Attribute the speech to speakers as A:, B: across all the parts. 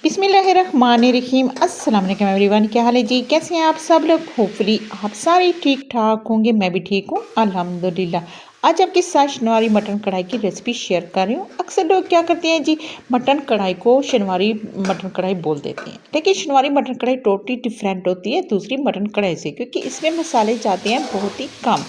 A: बिस्मिल्लाहिर्रहमानिर्रहीम अस्सलाम वालेकुम एवरीवन। क्या हाल है जी? कैसे हैं आप सब लोग? होपफुली आप सारे ठीक ठाक होंगे। मैं भी ठीक हूँ अल्हम्दुलिल्लाह। आज आपके साथ शनवारी मटन कढ़ाई की रेसिपी शेयर कर रही हूँ। अक्सर लोग क्या करते हैं जी, मटन कढ़ाई को शनवारी मटन कढ़ाई बोल देते हैं, लेकिन शनवारी मटन कढ़ाई टोटली डिफरेंट होती है दूसरी मटन कढ़ाई से, क्योंकि इसमें मसाले जाते हैं बहुत ही कम।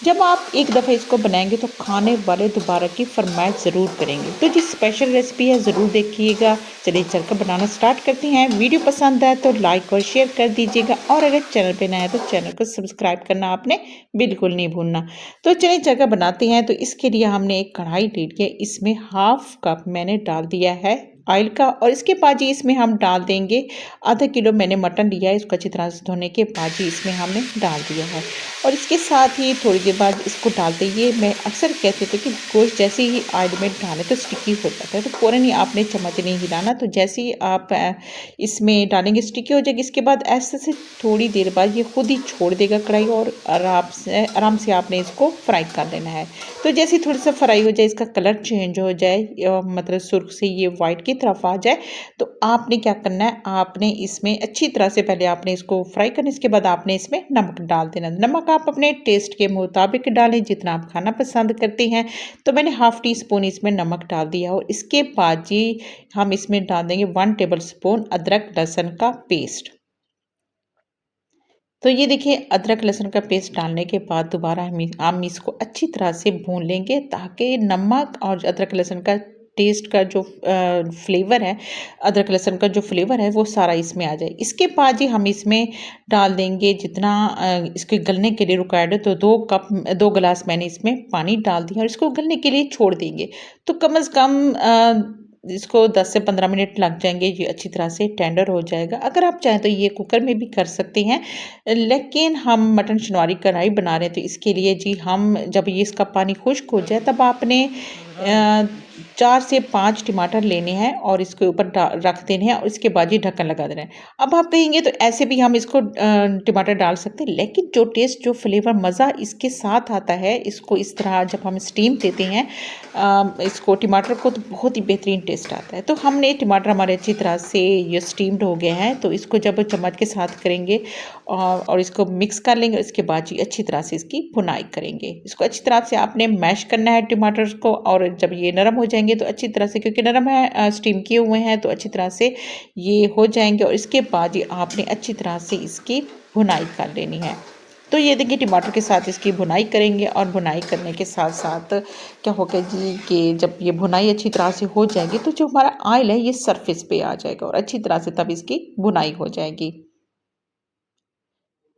A: जब आप एक दफ़ा इसको बनाएंगे तो खाने वाले दोबारा की फरमाइश ज़रूर करेंगे। तो जी स्पेशल रेसिपी है, ज़रूर देखिएगा। चलिए चलकर बनाना स्टार्ट करते हैं। वीडियो पसंद आए तो लाइक और शेयर कर दीजिएगा, और अगर चैनल पे नया है तो चैनल को सब्सक्राइब करना आपने बिल्कुल नहीं भूलना। तो चलिए चलकर बनाते हैं। तो इसके लिए हमने एक कढ़ाई ले ली है, इसमें हाफ कप मैंने डाल दिया है ऑयल का, और इसके बाद जी इसमें हम डाल देंगे आधा किलो मैंने मटन लिया है। इसको अच्छी तरह से धोने के बाद जी इसमें हमने डाल दिया है, और इसके साथ ही थोड़ी देर बाद इसको डालते ही मैं अक्सर कहते थे कि गोश्त जैसे ही ऑयल में डालें तो स्टिकी हो जाता है, तो फ़ौरन ही आपने चम्मच नहीं हिलाना। तो जैसे ही आप इसमें डालेंगे स्टिकी हो जाएगी। इसके बाद ऐसे से थोड़ी देर बाद ये खुद ही छोड़ देगा कढ़ाई, और आराम से आपने इसको फ्राई कर लेना है। तो जैसे ही थोड़ा सा फ्राई हो जाए, इसका कलर चेंज हो जाए, मतलब सुर्ख से ये वाइट की तरफ आ जाए, तो आपने क्या करना है, आपने इसमें अच्छी तरह से पहले आपने इसको फ्राई करना। इसके बाद आपने इसमें नमक डाल देना। नमक आप अपने टेस्ट के मुताबिक डालें, जितना आप खाना पसंद करते हैं। तो मैंने हाफ टी स्पून इसमें नमक डाल दिया, और इसके बाद जी हम इसमें डाल देंगे 1 टेबल स्पून अदरक लहसुन का पेस्ट। तो ये देखिए, अदरक लहसुन का पेस्ट डालने के बाद दोबारा हम इसको अच्छी तरह से भून लेंगे, ताकि नमक और अदरक लहसुन का टेस्ट का जो फ्लेवर है, अदरक लहसुन का जो फ्लेवर है वो सारा इसमें आ जाए। इसके बाद ही हम इसमें डाल देंगे जितना इसके गलने के लिए रिक्वायर्ड है। तो 2 गिलास मैंने इसमें पानी डाल दिया, और इसको गलने के लिए छोड़ देंगे। तो कम से कम इसको 10 से 15 मिनट लग जाएंगे, ये अच्छी तरह से टेंडर हो जाएगा। अगर आप चाहें तो ये कुकर में भी कर सकते हैं, लेकिन हम मटन शनवारी कढ़ाई बना रहे हैं, तो इसके लिए जी हम जब ये इसका पानी खुश्क हो जाए तब आपने 4 से 5 टमाटर लेने हैं, और इसके ऊपर रख देने हैं, और इसके बाद ये ढक्कन लगा देना है। अब आप कहेंगे तो ऐसे भी हम इसको टमाटर डाल सकते हैं, लेकिन जो टेस्ट जो फ्लेवर मज़ा इसके साथ आता है, इसको इस तरह जब हम स्टीम देते हैं इसको टमाटर को, तो बहुत ही बेहतरीन टेस्ट आता है। तो हमने टमाटर हमारे अच्छी तरह से ये स्टीम्ड हो गए हैं, तो इसको जब चम्मच के साथ करेंगे और इसको मिक्स कर लेंगे। इसके बाद जी अच्छी तरह से इसकी भुनाई करेंगे। इसको अच्छी तरह से आपने मैश करना है टमाटर्स को, और जब ये नरम हो जाएंगे तो अच्छी तरह से, क्योंकि नरम है स्टीम किए हुए हैं, तो अच्छी तरह से ये हो जाएंगे। और इसके बाद ये आपने अच्छी तरह से इसकी भुनाई कर लेनी है। तो ये देखिए, टमाटर के साथ इसकी भुनाई करेंगे, और भुनाई करने के साथ साथ क्या होगा जी कि जब ये भुनाई अच्छी तरह से हो जाएगी, तो जो हमारा ऑयल है ये सरफेस पे आ जाएगा, और अच्छी तरह से तब इसकी भुनाई हो जाएगी।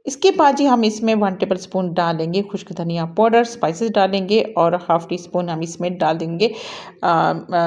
A: इसके बाद जी हम इसमें 1 टेबल स्पून डालेंगे खुश्क धनिया पाउडर, स्पाइसेस डालेंगे, और हाफ टी स्पून हम इसमें डाल देंगे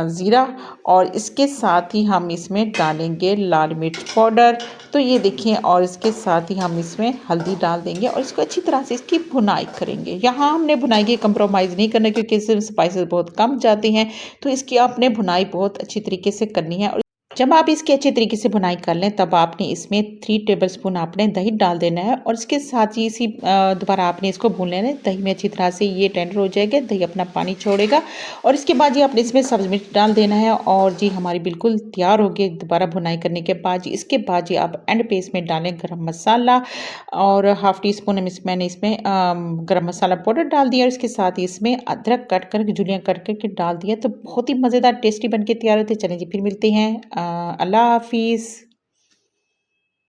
A: ज़ीरा, और इसके साथ ही हम इसमें डालेंगे लाल मिर्च पाउडर। तो ये देखिए, और इसके साथ ही हम इसमें हल्दी डाल देंगे, और इसको अच्छी तरह से इसकी भुनाई करेंगे। यहाँ हमने भुनाई की कंप्रोमाइज़ नहीं करना, क्योंकि इसमें स्पाइसेस बहुत कम जाते हैं, तो इसकी आपने भुनाई बहुत अच्छी तरीके से करनी है। और जब आप इसकी अच्छे तरीके से भुनाई कर लें, तब आपने इसमें 3 टेबलस्पून आपने दही डाल देना है, और इसके साथ ही इसी दोबारा आपने इसको भून लेना है। दही में अच्छी तरह से ये टेंडर हो जाएगा, दही अपना पानी छोड़ेगा, और इसके बाद जी आपने इसमें सब्ज़ मिर्च डाल देना है, और जी हमारी बिल्कुल तैयार हो गई दोबारा भुनाई करने के बाद जी। इसके बाद जी आप एंड पे इसमें डालें गरम मसाला, और हाफ़ टी स्पून मैंने इसमें गरम मसाला पाउडर डाल दिया, और इसके साथ ही इसमें अदरक कट कर जुलियाँ कट कर के डाल दिया। तो बहुत ही मज़ेदार टेस्टी बन के तैयार होते हैं। चलें जी, फिर मिलते हैं। अल्लाह हाफ़िज़।